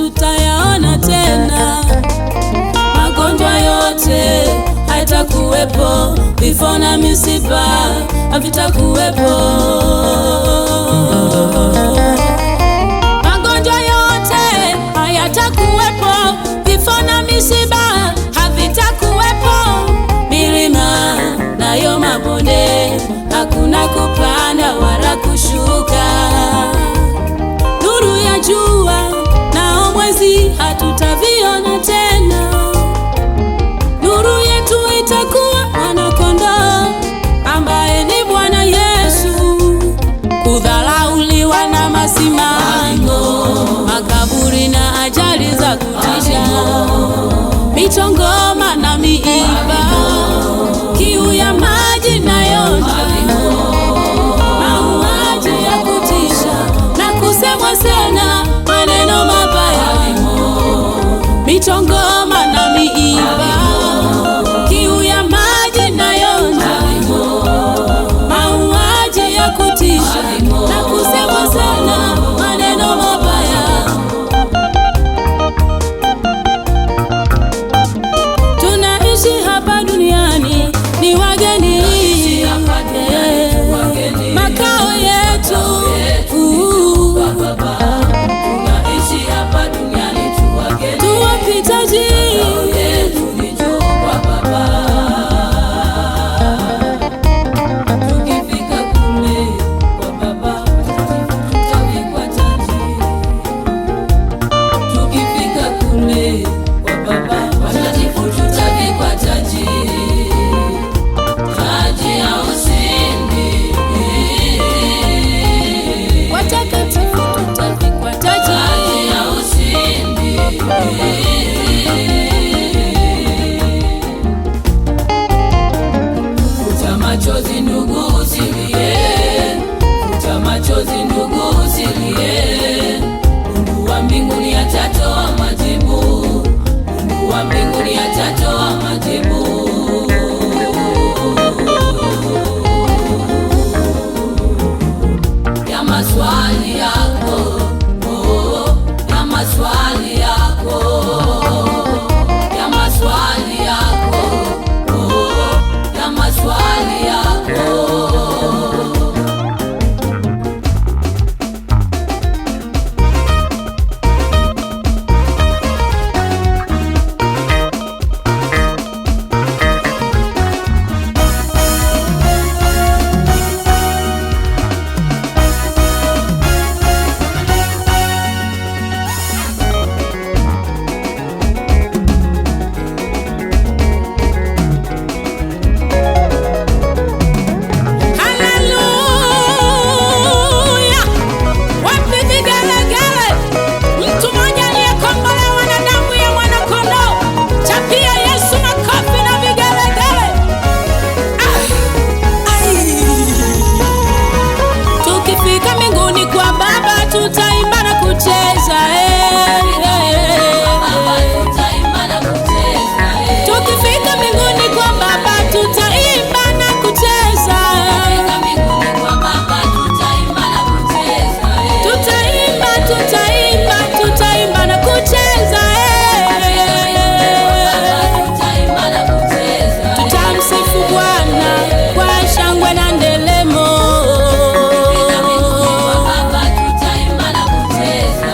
hatutayaona tena. Magonjwa yote hayatakuwepo, vifo na misiba havitakuwepo. Magonjwa yote hayatakuwepo, vifo na misiba havitakuwepo. Milima nayo mabonde hakuna kupanda wala kushuka. Nuru ya jua nao mwezi hatutaviona tena. Nuru yetu itakuwa Mwana-Kondoo ambaye ni Bwana Yesu. Kudharauliwa na masimango, makaburi na ajali za kutisha, michongoma na miiba, kiu ya maji nayo mauaji ya kutisha, na kusemwa sana maneno mabaya, michongoma na miiba, kiu ya maji nayo mauaji ya kutisha, na kusemwa sana maneno mabaya. Tunaishi hapa duniani ni wageni, makao yetu tuwapitaji. Futa machozi ndugu usilie, futa machozi ndugu usilie. Mungu wa mbinguni atatoa majibu, Mungu wa mbinguni atatoa majibu. Ya maswali yako, oh, ya maswali yako, ya maswali yako, oh, ya maswali yako. Tutaimba na kucheza, tukifika mbinguni kwa Baba tutaimba na kucheza, tutaimba, tutaimba, tutaimba na kucheza, tutamsifu Bwana kwa shangwe na ndelemo.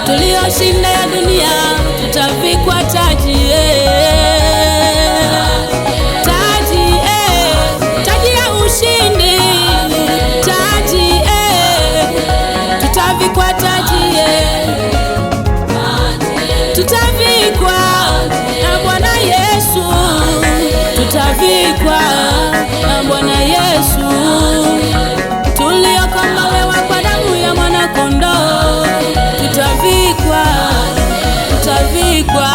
Tulioshinda ya dunia tutavikwa taji, taji, taji ya ushindi, taji, tutavikwa taji, tutavikwa na Bwana Yesu, tutavikwa na Bwana Yesu. Tuliokombolewa kwa damu ya Mwana-Kondoo tutavikwa, tutavikwa,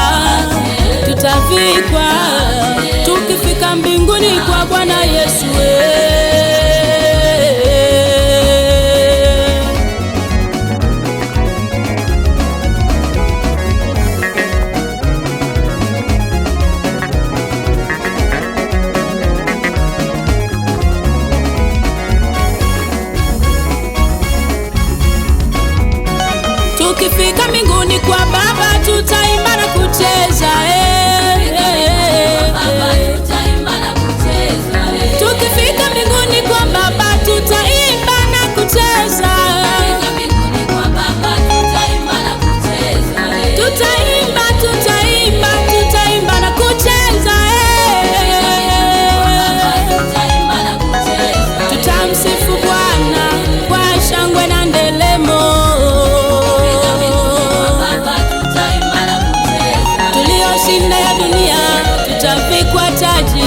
tutavikwa, tukifika mbinguni kwa Bwana Yesu. Tukifika mbinguni kwa Baba maji